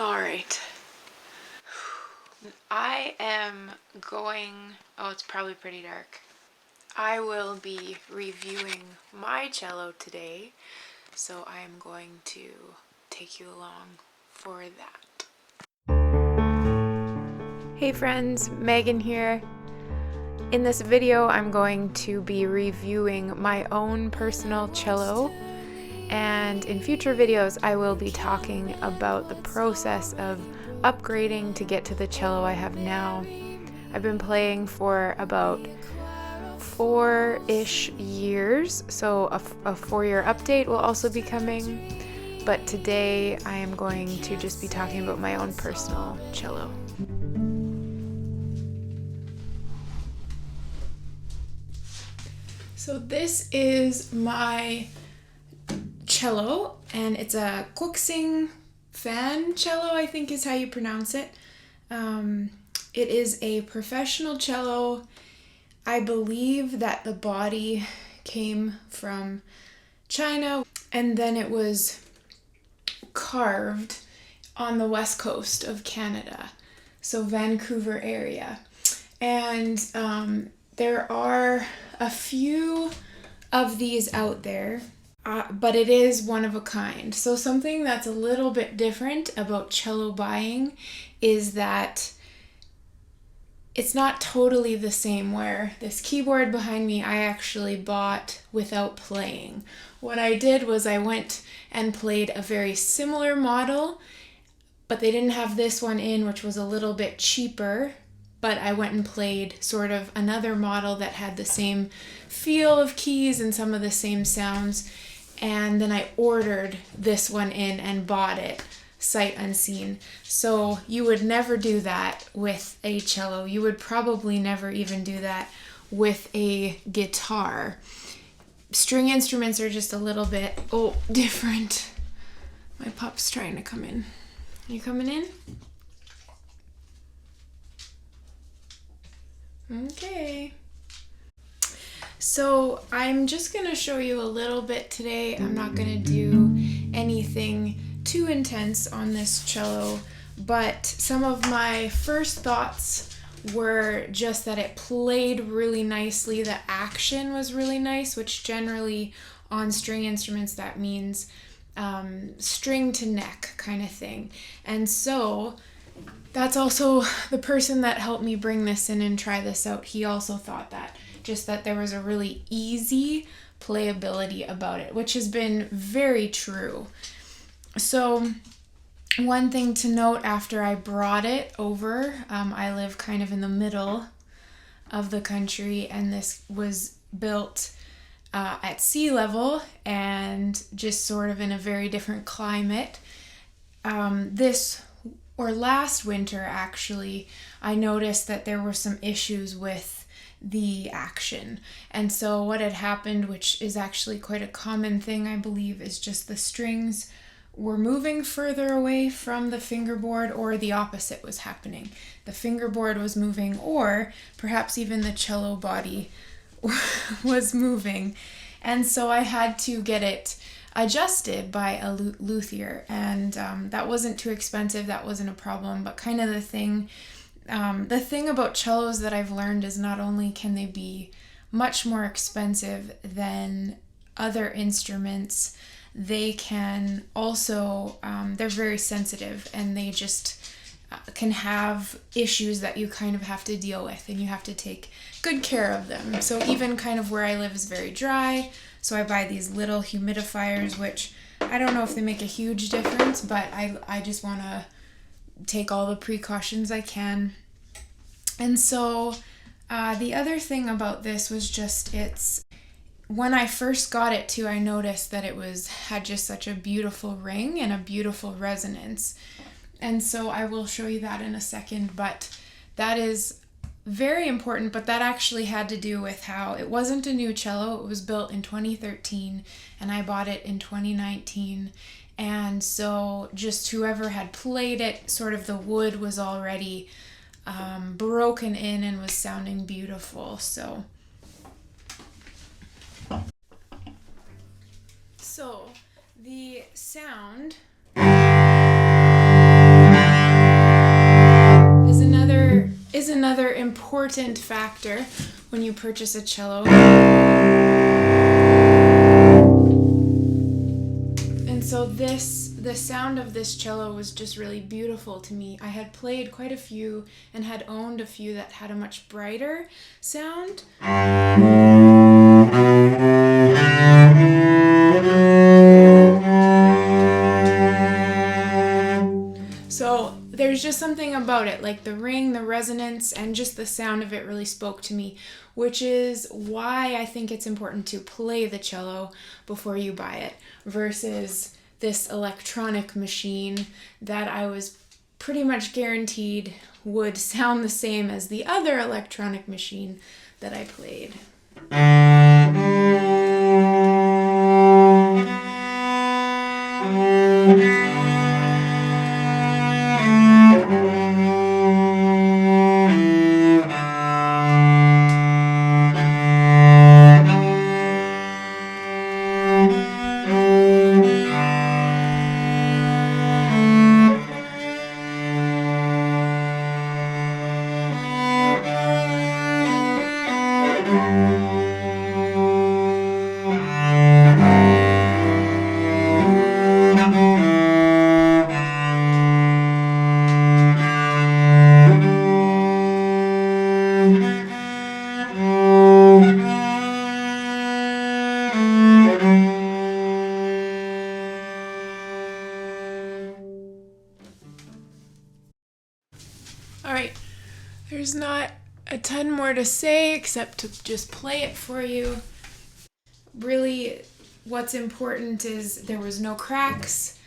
All right. I am going, oh, it's probably pretty dark. I will be reviewing my cello today, so I am going to take you along for that. Hey friends, Megan here. In this video, I'm going to be reviewing my own personal cello, and in future videos, I will be talking about the process of upgrading to get to the cello I have now. I've been playing for about 4-ish years, so a 4-year update will also be coming, but today I am going to just be talking about my own personal cello. So this is my cello, and it's a Quoxing fan cello, I think is how you pronounce it. It is a professional cello. I believe that the body came from China, and then it was carved on the west coast of Canada, so Vancouver area. And there are a few of these out there, but it is one of a kind. So something that's a little bit different about cello buying is that it's not totally the same, where this keyboard behind me I actually bought without playing. What I did was I went and played a very similar model, but they didn't have this one in, which was a little bit cheaper. But I went and played sort of another model that had the same feel of keys and some of the same sounds. And then I ordered this one in and bought it sight unseen. So you would never do that with a cello. You would probably never even do that with a guitar. String instruments are just a little bit, different. My pup's trying to come in. You coming in? Okay. So I'm just going to show you a little bit today. I'm not going to do anything too intense on this cello, but some of my first thoughts were just that it played really nicely. The action was really nice, which generally on string instruments that means string to neck kind of thing. And so that's also the person that helped me bring this in and try this out. He also thought that, just that there was a really easy playability about it, which has been very true. So one thing to note after I brought it over, I live kind of in the middle of the country, and this was built at sea level and just sort of in a very different climate. Last winter, actually, I noticed that there were some issues with the action. And so what had happened, which is actually quite a common thing, I believe, is just the strings were moving further away from the fingerboard, or the opposite was happening. The fingerboard was moving, or perhaps even the cello body was moving. And so I had to get it adjusted by a luthier, and that wasn't too expensive. That wasn't a problem. But kind of the thing about cellos that I've learned is not only can they be much more expensive than other instruments, they can also, they're very sensitive, and they just can have issues that you kind of have to deal with, and you have to take good care of them. So even kind of where I live is very dry, so I buy these little humidifiers, which I don't know if they make a huge difference, but I just want to take all the precautions I can. And so the other thing about this was just when I first got it too, I noticed that it had just such a beautiful ring and a beautiful resonance. And so I will show you that in a second, but that is very important. But that actually had to do with how it wasn't a new cello. It was built in 2013 and I bought it in 2019. And so just whoever had played it, sort of the wood was already broken in and was sounding beautiful. So the sound important factor when you purchase a cello. And so the sound of this cello was just really beautiful to me. I had played quite a few and had owned a few that had a much brighter sound. So there's just something about it, like the ring, the resonance, and just the sound of it really spoke to me, which is why I think it's important to play the cello before you buy it versus this electronic machine that I was pretty much guaranteed would sound the same as the other electronic machine that I played. Alright, there's not a ton more to say except to just play it for you. Really, what's important is there was no cracks.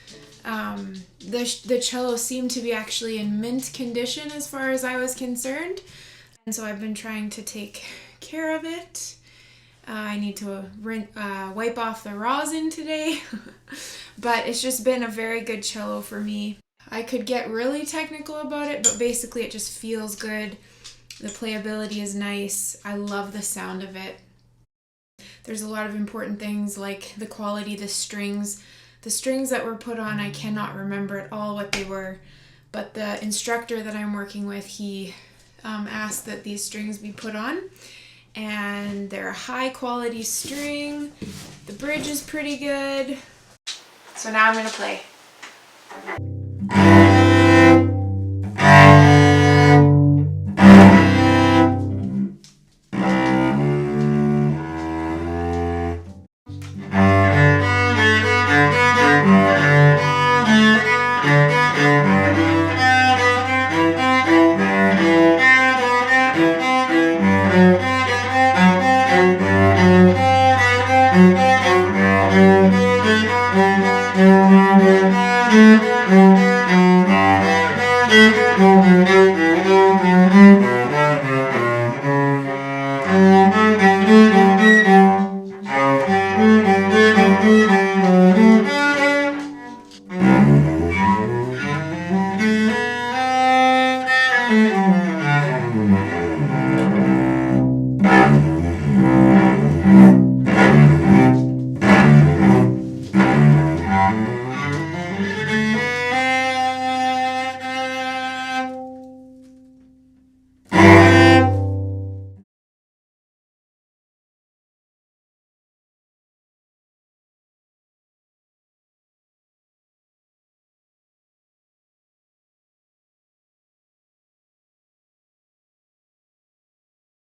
The cello seemed to be actually in mint condition as far as I was concerned. And so I've been trying to take care of it. I need to wipe off the rosin today. But it's just been a very good cello for me. I could get really technical about it, but basically it just feels good. The playability is nice. I love the sound of it. There's a lot of important things like the quality, the strings. The strings that were put on, I cannot remember at all what they were, but the instructor that I'm working with, he asked that these strings be put on, and they're a high quality string. The bridge is pretty good. So now I'm going to play.